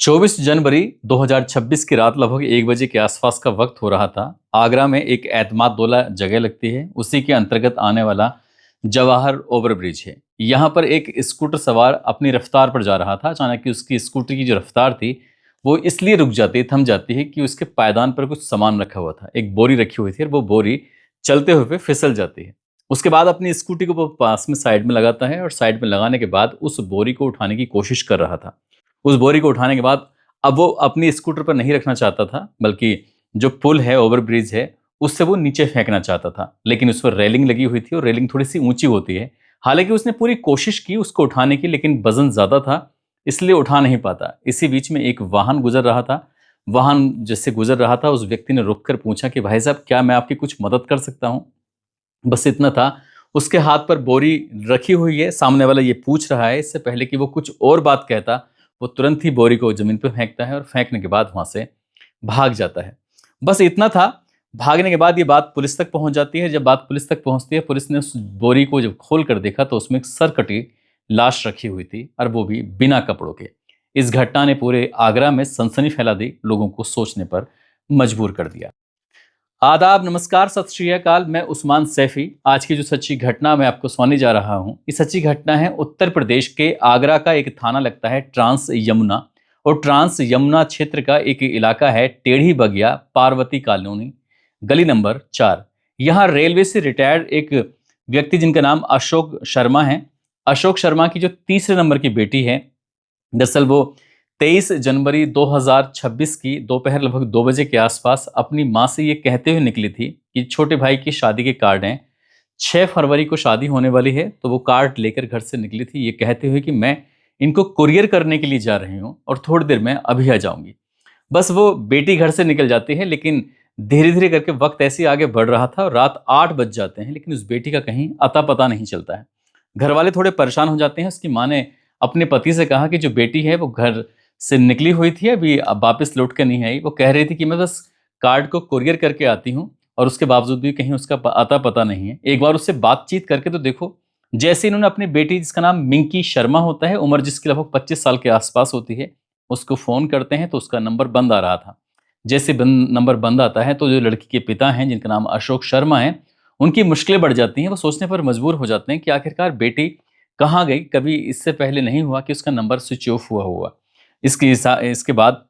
24 जनवरी 2026 की रात लगभग 1 बजे के आसपास का वक्त हो रहा था। आगरा में एक एतमादुल्ला जगह लगती है, उसी के अंतर्गत आने वाला जवाहर ओवर ब्रिज है। यहाँ पर एक स्कूटर सवार अपनी रफ्तार पर जा रहा था। अचानक ही उसकी स्कूटर की जो रफ्तार थी वो इसलिए रुक जाती थम जाती है कि उसके पायदान पर कुछ सामान रखा हुआ था। एक बोरी रखी हुई थी और वो बोरी चलते हुए फिसल जाती है। उसके बाद अपनी स्कूटी को वो पास में साइड में लगाता है और साइड में लगाने के बाद उस बोरी को उठाने की कोशिश कर रहा था। उस बोरी को उठाने के बाद अब वो अपनी स्कूटर पर नहीं रखना चाहता था, बल्कि जो पुल है, ओवर ब्रिज है, उससे वो नीचे फेंकना चाहता था। लेकिन उस पर रेलिंग लगी हुई थी और रेलिंग थोड़ी सी ऊंची होती है। हालांकि उसने पूरी कोशिश की उसको उठाने की, लेकिन वजन ज्यादा था, इसलिए उठा नहीं पाता। इसी बीच में एक वाहन गुजर रहा था। वाहन जिससे गुजर रहा था उस व्यक्ति ने रुककर पूछा कि भाई साहब, क्या मैं आपकी कुछ मदद कर सकता हूँ? बस इतना था। उसके हाथ पर बोरी रखी हुई है, सामने वाला ये पूछ रहा है। इससे पहले कि वो कुछ और बात कहता, वो तुरंत ही बोरी को जमीन पर फेंकता है और फेंकने के बाद वहां से भाग जाता है। बस इतना था। भागने के बाद ये बात पुलिस तक पहुंच जाती है। जब बात पुलिस तक पहुंचती है, पुलिस ने उस बोरी को जब खोल कर देखा तो उसमें एक सरकटी लाश रखी हुई थी, और वो भी बिना कपड़ों के। इस घटना ने पूरे आगरा में सनसनी फैला दी, लोगों को सोचने पर मजबूर कर दिया। आदाब, नमस्कार, सत श्री अकाल। मैं उस्मान सैफी। आज की जो सच्ची घटना मैं आपको सुनाने जा रहा हूँ, ये सच्ची घटना है उत्तर प्रदेश के आगरा का। एक थाना लगता है ट्रांस यमुना, और ट्रांस यमुना क्षेत्र का एक इलाका है टेढ़ी बगिया पार्वती कॉलोनी, गली नंबर 4। यहाँ रेलवे से रिटायर्ड एक व्यक्ति जिनका नाम अशोक शर्मा है। अशोक शर्मा की जो तीसरे नंबर की बेटी है, दरअसल वो 23 जनवरी 2026 की दोपहर लगभग 2 बजे के आसपास अपनी माँ से ये कहते हुए निकली थी कि छोटे भाई की शादी के कार्ड हैं, 6 फरवरी को शादी होने वाली है। तो वो कार्ड लेकर घर से निकली थी, ये कहते हुए कि मैं इनको कुरियर करने के लिए जा रही हूँ और थोड़ी देर में अभी आ जाऊंगी। बस वो बेटी घर से निकल जाती है, लेकिन धीरे धीरे करके वक्त ऐसे आगे बढ़ रहा था और रात 8 बज जाते हैं, लेकिन उस बेटी का कहीं अता पता नहीं चलता है। घर वाले थोड़े परेशान हो जाते हैं। उसकी माँ ने अपने पति से कहा कि जो बेटी है वो घर से निकली हुई थी, अभी अब वापस लौट कर नहीं आई। वो कह रही थी कि मैं बस कार्ड को कुरियर करके आती हूँ, और उसके बावजूद भी कहीं उसका अता पता नहीं है। एक बार उससे बातचीत करके तो देखो। जैसे इन्होंने अपनी बेटी, जिसका नाम मिंकी शर्मा होता है, उम्र जिसकी लगभग 25 साल के आसपास होती है, उसको फोन करते हैं तो उसका नंबर बंद आ रहा था। जैसे नंबर बंद आता है तो जो लड़की के पिता हैं, जिनका नाम अशोक शर्मा है, उनकी मुश्किलें बढ़ जाती हैं। वो सोचने पर मजबूर हो जाते हैं कि आखिरकार बेटी कहाँ गई। कभी इससे पहले नहीं हुआ कि उसका नंबर स्विच ऑफ हुआ। इसके बाद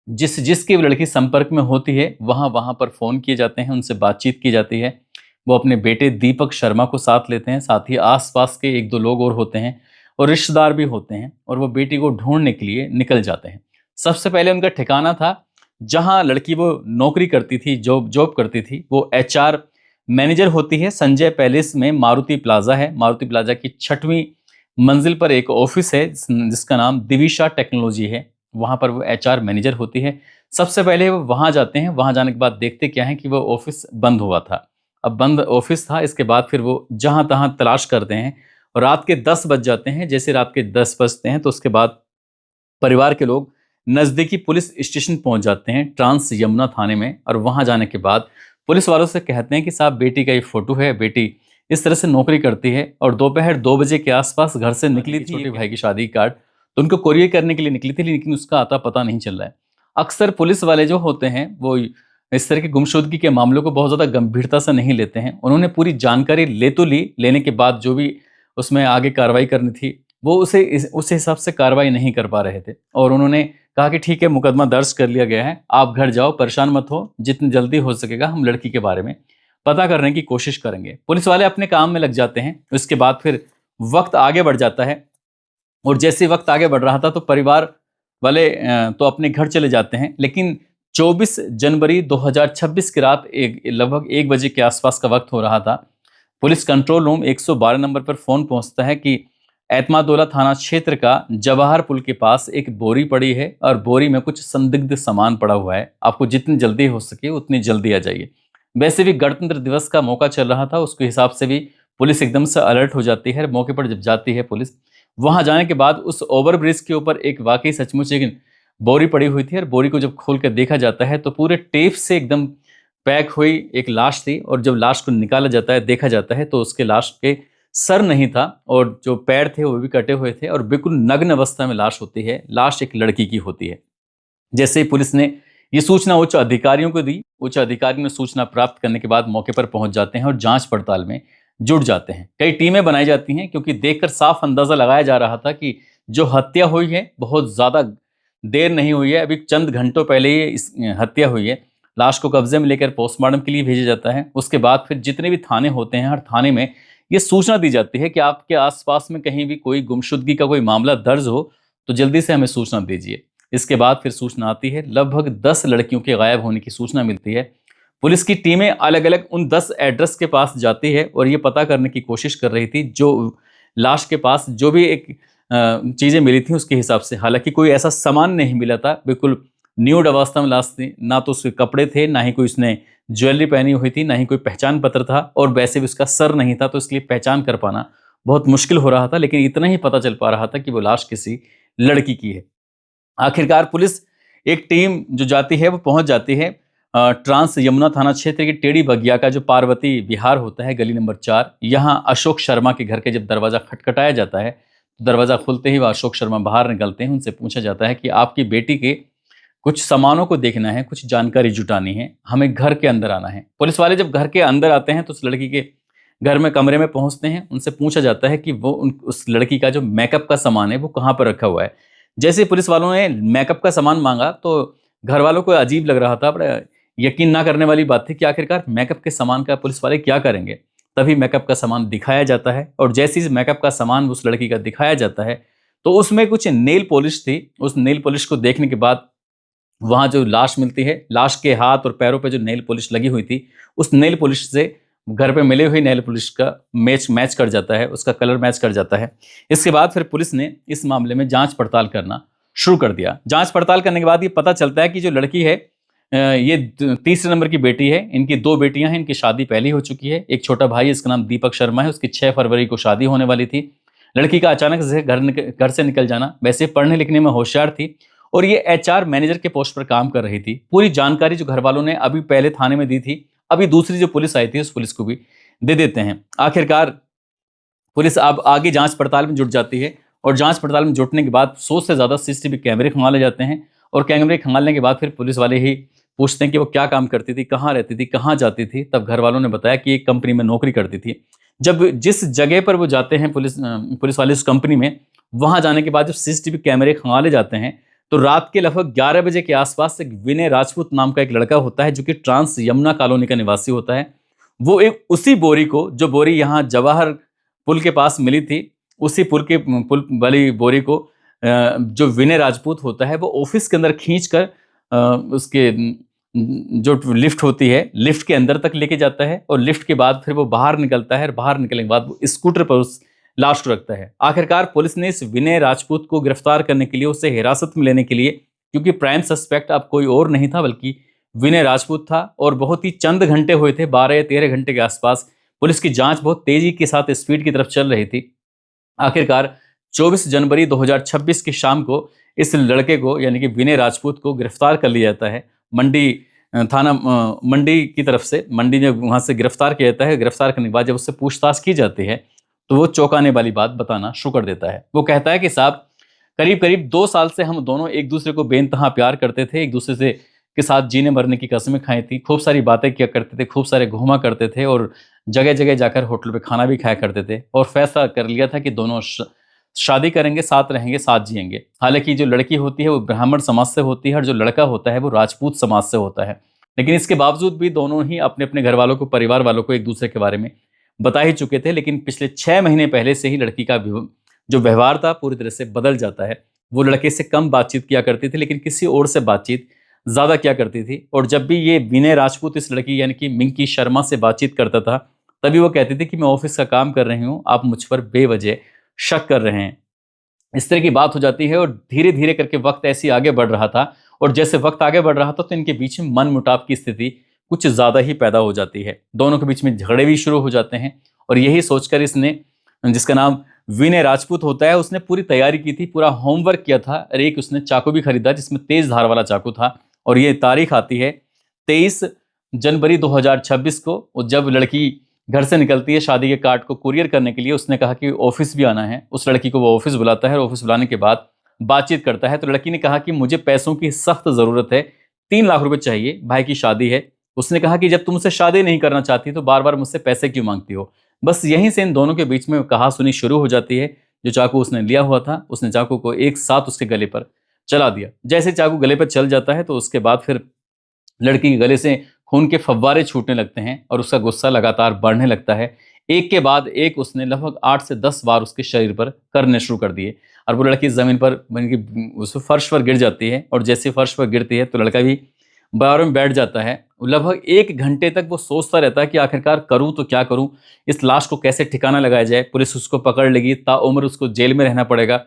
जिस जिसकी वो लड़की संपर्क में होती है, वहाँ वहाँ पर फ़ोन किए जाते हैं, उनसे बातचीत की जाती है। वो अपने बेटे दीपक शर्मा को साथ लेते हैं, साथ ही आस-पास के 1-2 लोग और होते हैं और रिश्तेदार भी होते हैं, और वो बेटी को ढूँढने के लिए निकल जाते हैं। सबसे पहले उनका ठिकाना था जहाँ लड़की वो नौकरी करती थी, जॉब जॉब करती थी। वो एचआर मैनेजर होती है। संजय पैलेस में मारुति प्लाज़ा है। मारुति प्लाज़ा की 6वीं मंजिल पर एक ऑफिस है जिसका नाम दिविशा टेक्नोलॉजी है। वहाँ पर वो एचआर मैनेजर होती है। सबसे पहले वो वहाँ जाते हैं। वहाँ जाने के बाद देखते क्या है कि वो ऑफिस बंद हुआ था। अब बंद ऑफिस था, इसके बाद फिर वो जहाँ तहाँ तलाश करते हैं और रात के 10 बज जाते हैं। जैसे रात के 10 बजते हैं तो उसके बाद परिवार के लोग नज़दीकी पुलिस स्टेशन पहुंच जाते हैं, ट्रांस यमुना थाने में। और वहां जाने के बाद पुलिस वालों से कहते हैं कि साहब, बेटी का ये फोटो है, बेटी इस तरह से नौकरी करती है और दोपहर 2 बजे के आसपास घर से निकली थी, छोटे भाई की शादी कार्ड तो उनको कोरियर करने के लिए निकली थी, लेकिन उसका आता पता नहीं चल रहा है। अक्सर पुलिस वाले जो होते हैं वो इस तरह की गुमशुदगी के मामलों को बहुत ज़्यादा गंभीरता से नहीं लेते हैं। उन्होंने पूरी जानकारी ले तो ली, लेने के बाद जो भी उसमें आगे कार्रवाई करनी थी वो उस हिसाब से कार्रवाई नहीं कर पा रहे थे। और उन्होंने कहा कि ठीक है, मुकदमा दर्ज कर लिया गया है, आप घर जाओ, परेशान मत हो, जितनी जल्दी हो सकेगा हम लड़की के बारे में पता करने की कोशिश करेंगे। पुलिस वाले अपने काम में लग जाते हैं। उसके बाद फिर वक्त आगे बढ़ जाता है, और जैसे वक्त आगे बढ़ रहा था तो परिवार वाले तो अपने घर चले जाते हैं। लेकिन 24 जनवरी 2026 की रात लगभग 1 बजे के आसपास का वक्त हो रहा था। पुलिस कंट्रोल रूम 112 नंबर पर फोन पहुंचता है कि एतमादुल्ला थाना क्षेत्र का जवाहर पुल के पास एक बोरी पड़ी है और बोरी में कुछ संदिग्ध सामान पड़ा हुआ है, आपको जितनी जल्दी हो सके उतनी जल्दी आ जाइए। वैसे भी गणतंत्र दिवस का मौका चल रहा था, उसके हिसाब से भी पुलिस एकदम से अलर्ट हो जाती है। मौके पर जब जाती है पुलिस, वहां जाने के बाद उस ओवर ब्रिज के ऊपर एक वाकई सचमुच एक बोरी पड़ी हुई थी, और बोरी को जब खोल कर देखा जाता है तो पूरे टेप से एकदम पैक हुई एक लाश थी। और जब लाश को निकाला जाता है, देखा जाता है, तो उसके लाश के सर नहीं था और जो पैर थे वो भी कटे हुए थे और बिल्कुल नग्न अवस्था में लाश होती है। लाश एक लड़की की होती है। जैसे ही पुलिस ने ये सूचना उच्च अधिकारियों को दी, उच्च अधिकारियों ने सूचना प्राप्त करने के बाद मौके पर पहुंच जाते हैं और जांच पड़ताल में जुट जाते हैं। कई टीमें बनाई जाती हैं क्योंकि देखकर साफ अंदाजा लगाया जा रहा था कि जो हत्या हुई है बहुत ज्यादा देर नहीं हुई है, अभी चंद घंटों पहले ही इस हत्या हुई है। लाश को कब्जे में लेकर पोस्टमार्टम के लिए भेजा जाता है। उसके बाद फिर जितने भी थाने होते हैं, हर थाने में ये सूचना दी जाती है कि आपके आसपास में कहीं भी कोई गुमशुदगी का कोई मामला दर्ज हो तो जल्दी से हमें सूचना दीजिए। इसके बाद फिर सूचना आती है, लगभग 10 लड़कियों के गायब होने की सूचना मिलती है। पुलिस की टीमें अलग अलग उन 10 एड्रेस के पास जाती है और ये पता करने की कोशिश कर रही थी जो लाश के पास जो भी एक चीज़ें मिली थी उसके हिसाब से। हालांकि कोई ऐसा सामान नहीं मिला था, बिल्कुल न्यूड अवस्था में लाश थी। ना तो उसके कपड़े थे, ना ही कोई उसने ज्वेलरी पहनी हुई थी, ना ही कोई पहचान पत्र था और वैसे भी उसका सर नहीं था, तो इसलिए पहचान कर पाना बहुत मुश्किल हो रहा था। लेकिन इतना ही पता चल पा रहा था कि वो लाश किसी लड़की की है। आखिरकार पुलिस एक टीम जो जाती है वो पहुंच जाती है ट्रांस यमुना थाना क्षेत्र के टेढ़ी बगिया का जो पार्वती विहार होता है, गली नंबर 4। यहाँ अशोक शर्मा के घर के जब दरवाजा खटखटाया जाता है तो दरवाजा खुलते ही वह अशोक शर्मा बाहर निकलते हैं। उनसे पूछा जाता है कि आपकी बेटी के कुछ सामानों को देखना है, कुछ जानकारी जुटानी है, हमें घर के अंदर आना है। पुलिस वाले जब घर के अंदर आते हैं तो उस लड़की के घर में कमरे में पहुंचते हैं। उनसे पूछा जाता है कि वो उस लड़की का जो मेकअप का सामान है वो कहाँ पर रखा हुआ है। जैसे ही पुलिस वालों ने मेकअप का सामान मांगा तो घर वालों को अजीब लग रहा था, बड़ा यकीन ना करने वाली बात थी कि आखिरकार मेकअप के सामान का पुलिस वाले क्या करेंगे। तभी मेकअप का सामान दिखाया जाता है और जैसे ही मेकअप का सामान उस लड़की का दिखाया जाता है तो उसमें कुछ नेल पॉलिश थी। उस नेल पॉलिश को देखने के बाद वहां जो लाश मिलती है, लाश के हाथ और पैरों पे जो नेल पॉलिश लगी हुई थी, उस नेल पॉलिश से घर पे मिले हुई नेल पॉलिश का मैच कर जाता है, उसका कलर मैच कर जाता है। इसके बाद फिर पुलिस ने इस मामले में जांच पड़ताल करना शुरू कर दिया। जांच पड़ताल करने के बाद ये पता चलता है कि जो लड़की है ये तीसरे नंबर की बेटी है। इनकी 2 बेटियां हैं, इनकी शादी पहले हो चुकी है। एक छोटा भाई है, इसका नाम दीपक शर्मा है, उसकी 6 फरवरी को शादी होने वाली थी। लड़की का अचानक से घर से निकल जाना, वैसे पढ़ने लिखने में होशियार थी और ये एचआर मैनेजर के पोस्ट पर काम कर रही थी। पूरी जानकारी जो घर वालों ने अभी पहले थाने में दी थी, अभी दूसरी जो पुलिस आई थी उस पुलिस को भी दे देते हैं। आखिरकार पुलिस अब आगे जांच पड़ताल में जुट जाती है और जांच पड़ताल में जुटने के बाद 100 से ज़्यादा सीसीटीवी कैमरे खंगाले जाते हैं और कैमरे खंगालने के बाद फिर पुलिस वाले ही पूछते हैं कि वो क्या काम करती थी, कहाँ रहती थी, कहाँ जाती थी। तब घर वालों ने बताया कि एक कंपनी में नौकरी करती थी। जब जिस जगह पर वो जाते हैं पुलिस वाले उस कंपनी में, वहां जाने के बाद जब सीसीटीवी कैमरे खंगाले जाते हैं तो रात के लगभग 11 बजे के आसपास एक विनय राजपूत नाम का एक लड़का होता है जो कि ट्रांस यमुना कॉलोनी का निवासी होता है। वो एक उसी बोरी को, जो बोरी यहाँ जवाहर पुल के पास मिली थी, उसी पुल वाली बोरी को जो विनय राजपूत होता है वो ऑफिस के अंदर खींच कर उसके जो लिफ्ट होती है, लिफ्ट के अंदर तक लेके जाता है और लिफ्ट के बाद फिर वो बाहर निकलता है और बाहर निकलने के बाद वो स्कूटर पर उस लाश को रखता है। आखिरकार पुलिस ने इस विनय राजपूत को गिरफ्तार करने के लिए, उसे हिरासत में लेने के लिए, क्योंकि प्राइम सस्पेक्ट अब कोई और नहीं था बल्कि विनय राजपूत था और बहुत ही चंद घंटे हुए थे, 12 या 13 घंटे के आसपास पुलिस की जांच बहुत तेजी के साथ स्पीड की तरफ चल रही थी। आखिरकार 24 जनवरी 2026 की शाम को इस लड़के को यानी कि विनय राजपूत को गिरफ्तार कर लिया जाता है मंडी थाना मंडी की तरफ से। मंडी में वहां से गिरफ्तार किया जाता है। गिरफ्तार करने के बाद जब उससे पूछताछ की जाती है तो वो चौंकाने वाली बात बताना शुरू कर देता है। वो कहता है कि साहब, करीब करीब 2 साल से हम दोनों एक दूसरे को बेइंतहा प्यार करते थे, एक दूसरे से के साथ जीने मरने की कसमें खाई थी, खूब सारी बातें किया करते थे, खूब सारे घूमा करते थे और जगह जगह जाकर होटल पे खाना भी खाया करते थे और फैसला कर लिया था कि दोनों शादी करेंगे, साथ रहेंगे, साथ जिएंगे। हालांकि जो लड़की होती है वो ब्राह्मण समाज से होती है और जो लड़का होता है वो राजपूत समाज से होता है। लेकिन इसके बावजूद भी दोनों ही अपने अपने घर वालों को, परिवार वालों को एक दूसरे के बारे में बता ही चुके थे। लेकिन पिछले 6 महीने पहले से ही लड़की का जो व्यवहार था पूरी तरह से बदल जाता है। वो लड़के से कम बातचीत किया करती थी लेकिन किसी और से बातचीत ज्यादा किया करती थी। और जब भी ये विनय राजपूत इस लड़की यानी कि मिंकी शर्मा से बातचीत करता था तभी वो कहती थी कि मैं ऑफिस का काम कर रही हूँ, आप मुझ पर बेवजह शक कर रहे हैं। इस तरह की बात हो जाती है और धीरे धीरे करके वक्त ऐसे आगे बढ़ रहा था और जैसे वक्त आगे बढ़ रहा था तो इनके बीच में मन मुटाव की स्थिति कुछ ज्यादा ही पैदा हो जाती है। दोनों के बीच में झगड़े भी शुरू हो जाते हैं और यही सोचकर इसने, जिसका नाम विनय राजपूत होता है, उसने पूरी तैयारी की थी, पूरा होमवर्क किया था और एक उसने चाकू भी खरीदा जिसमें तेज धार वाला चाकू था। और ये तारीख आती है 23 जनवरी 2026 को, जब लड़की घर से निकलती है शादी के कार्ड को कुरियर करने के लिए। उसने कहा कि ऑफिस भी आना है। उस लड़की को वो ऑफिस बुलाता है और ऑफिस बुलाने के बाद बातचीत करता है। तो लड़की ने कहा कि मुझे पैसों की सख्त ज़रूरत है, 3 लाख रुपए चाहिए, भाई की शादी है। उसने कहा कि जब तुम मुझसे शादी नहीं करना चाहती तो बार बार मुझसे पैसे क्यों मांगती हो। बस यहीं से इन दोनों के बीच में कहा सुनी शुरू हो जाती है। जो चाकू उसने लिया हुआ था, उसने चाकू को एक साथ उसके गले पर चला दिया। जैसे चाकू गले पर चल जाता है तो उसके बाद फिर लड़की के गले से खून के फव्वारे छूटने लगते हैं और उसका गुस्सा लगातार बढ़ने लगता है। एक के बाद एक उसने लगभग 8 से 10 बार उसके शरीर पर करने शुरू कर दिए और वो लड़की ज़मीन पर उस फर्श पर गिर जाती है और जैसे फर्श पर गिरती है तो लड़का भी बार में बैठ जाता है। लगभग 1 घंटे तक वो सोचता रहता है कि आखिरकार करूँ तो क्या करूँ? इस लाश को कैसे ठिकाना लगाया जाए? पुलिस उसको पकड़ लेगी, ताउम्र उसको जेल में रहना पड़ेगा।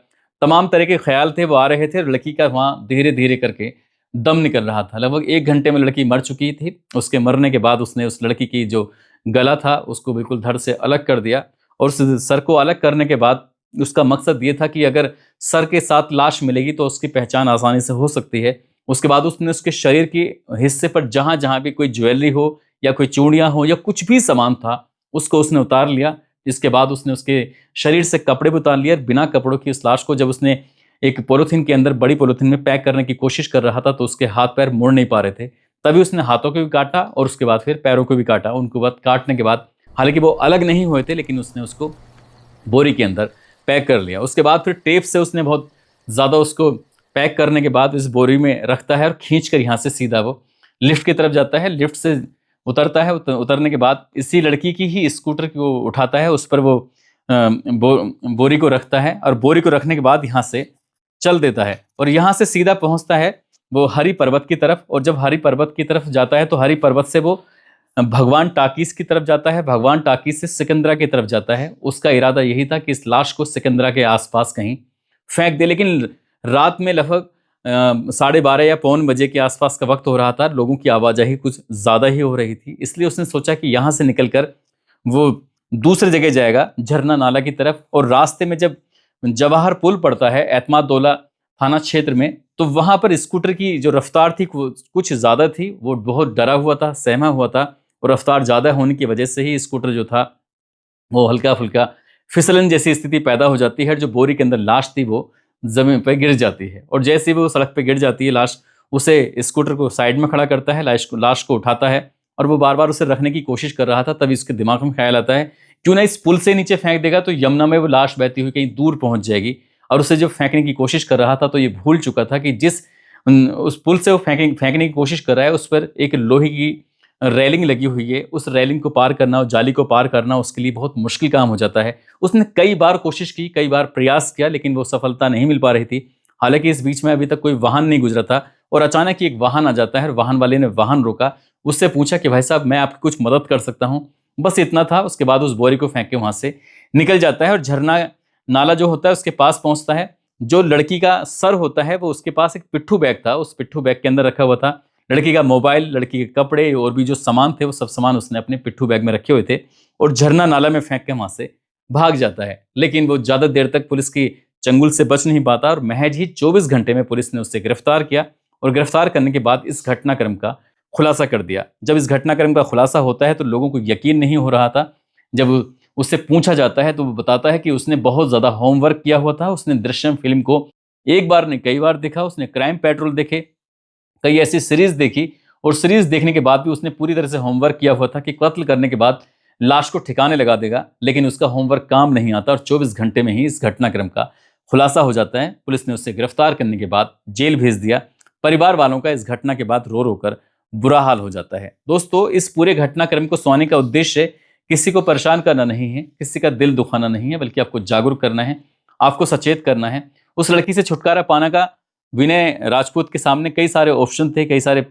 तमाम तरह के ख़्याल थे वो आ रहे थे और लड़की का वहाँ धीरे-धीरे करके दम निकल रहा था। लगभग 1 घंटे में लड़की मर चुकी थी। उसके मरने के बाद उसने उस लड़की की जो गला था उसको बिल्कुल धड़ से अलग कर दिया और उस सर को अलग करने के बाद उसका मकसद ये था कि अगर सर के साथ लाश मिलेगी तो उसकी पहचान आसानी से हो सकती है। उसके बाद उसने उसके शरीर के हिस्से पर जहाँ-जहाँ भी कोई ज्वेलरी हो या कोई चूड़ियाँ हो या कुछ भी सामान था, उसको उसने उतार लिया। इसके बाद उसने उसके शरीर से कपड़े भी उतार लिए और बिना कपड़ों की उस लाश को जब उसने एक पॉलीथीन के अंदर, बड़ी पॉलीथीन में पैक करने की कोशिश कर रहा था तो उसके हाथ-पैर मुड़ नहीं पा रहे थे। तभी उसने हाथों को भी काटा और उसके बाद फिर पैरों को भी काटा। उनको बाद काटने के बाद हालाँकि वो अलग नहीं हुए थे लेकिन उसने उसको बोरी के अंदर पैक कर लिया। उसके बाद फिर टेप से उसने बहुत ज़्यादा उसको पैक करने के बाद इस बोरी में रखता है और खींच कर यहाँ से सीधा वो लिफ्ट की तरफ जाता है। लिफ्ट से उतरता है, उतरने के बाद इसी लड़की की ही स्कूटर को उठाता है, उस पर वो बोरी को रखता है और बोरी को रखने के बाद यहाँ से चल देता है और यहाँ से सीधा पहुँचता है वो हरि पर्वत की तरफ। और जब हरि पर्वत की तरफ जाता है तो हरि पर्वत से वो भगवान टाकीज की तरफ जाता है। भगवान टाकीज से सिकंदरा की तरफ जाता है। उसका इरादा यही था कि इस लाश को सिकंदरा के आसपास कहीं फेंक दे। लेकिन रात में लगभग 12:30 या पौन बजे के आसपास का वक्त हो रहा था। लोगों की आवाजाही कुछ ज़्यादा ही हो रही थी, इसलिए उसने सोचा कि यहाँ से निकलकर वो दूसरी जगह जाएगा, झरना नाला की तरफ। और रास्ते में जब जवाहर पुल पड़ता है एतमादौला थाना क्षेत्र में, तो वहाँ पर स्कूटर की जो रफ्तार थी वो कुछ ज़्यादा थी। वो बहुत डरा हुआ था, सहमा हुआ था और रफ्तार ज़्यादा होने की वजह से ही स्कूटर जो था वो हल्का-फुल्का फिसलन जैसी स्थिति पैदा हो जाती है। जो बोरी के अंदर लाश थी वो ज़मीन पे गिर जाती है और जैसे ही वो सड़क पे गिर जाती है लाश, उसे स्कूटर को साइड में खड़ा करता है, लाश को उठाता है और वो बार-बार उसे रखने की कोशिश कर रहा था। तभी उसके दिमाग में ख़्याल आता है, क्यों ना इस पुल से नीचे फेंक देगा तो यमुना में वो लाश बहती हुई कहीं दूर पहुँच जाएगी। और उसे जब फेंकने की कोशिश कर रहा था तो ये भूल चुका था कि जिस उस पुल से वो फेंकने की कोशिश कर रहा है, उस पर एक लोहे की रेलिंग लगी हुई है। उस रेलिंग को पार करना और जाली को पार करना उसके लिए बहुत मुश्किल काम हो जाता है। उसने कई बार कोशिश की, कई बार प्रयास किया, लेकिन वो सफलता नहीं मिल पा रही थी। हालाँकि इस बीच में अभी तक कोई वाहन नहीं गुज़रा था और अचानक ही एक वाहन आ जाता है और वाहन वाले ने वाहन रोका। उससे पूछा कि भाई साहब, मैं आपकी कुछ मदद कर सकता हूँ? बस इतना था। उसके बाद उस बोरी को फेंक के वहाँ से निकल जाता है और झरना नाला जो होता है उसके पास पहुँचता है। जो लड़की का सर होता है वो उसके पास एक पिट्ठू बैग था, उस पिट्ठू बैग के अंदर रखा हुआ था। लड़की का मोबाइल, लड़की के कपड़े और भी जो सामान थे वो सब सामान उसने अपने पिट्ठू बैग में रखे हुए थे और झरना नाला में फेंक के वहाँ से भाग जाता है। लेकिन वो ज़्यादा देर तक पुलिस की चंगुल से बच नहीं पाता और महज ही 24 घंटे में पुलिस ने उसे गिरफ्तार किया और गिरफ्तार करने के बाद इस घटनाक्रम का खुलासा कर दिया। जब इस घटनाक्रम का खुलासा होता है तो लोगों को यकीन नहीं हो रहा था। जब उससे पूछा जाता है तो वो बताता है कि उसने बहुत ज़्यादा होमवर्क किया हुआ था। उसने दृश्यम फिल्म को एक बार नहीं कई बार देखा। उसने क्राइम पेट्रोल देखे, कई ऐसी सीरीज देखी और सीरीज देखने के बाद भी उसने पूरी तरह से होमवर्क किया हुआ था कि कत्ल करने के बाद लाश को ठिकाने लगा देगा। लेकिन उसका होमवर्क काम नहीं आता और 24 घंटे में ही इस घटनाक्रम का खुलासा हो जाता है। पुलिस ने उसे गिरफ्तार करने के बाद जेल भेज दिया। परिवार वालों का इस घटना के बाद रो रो कर बुरा हाल हो जाता है। दोस्तों, इस पूरे घटनाक्रम को सुनाने का उद्देश्य किसी को परेशान करना नहीं है, किसी का दिल दुखाना नहीं है, बल्कि आपको जागरूक करना है, आपको सचेत करना है। उस लड़की से छुटकारा पाने का विनय राजपूत के सामने कई सारे ऑप्शन थे, कई सारे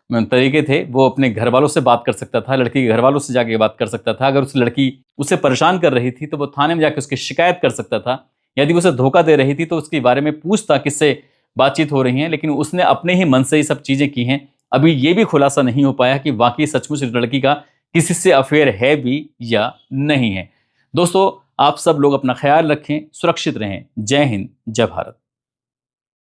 तरीके थे। वो अपने घर वालों से बात कर सकता था, लड़की के घर वालों से जाके बात कर सकता था। अगर उस लड़की उसे परेशान कर रही थी तो वो थाने में जाकर उसकी शिकायत कर सकता था। यदि वो उसे धोखा दे रही थी तो उसके बारे में पूछता किससे बातचीत हो रही है। लेकिन उसने अपने ही मन से ये सब चीज़ें की हैं। अभी ये भी खुलासा नहीं हो पाया कि वाकई सचमुच लड़की का किसी से अफेयर है भी या नहीं है। दोस्तों, आप सब लोग अपना ख्याल रखें, सुरक्षित रहें। जय हिंद, जय भारत।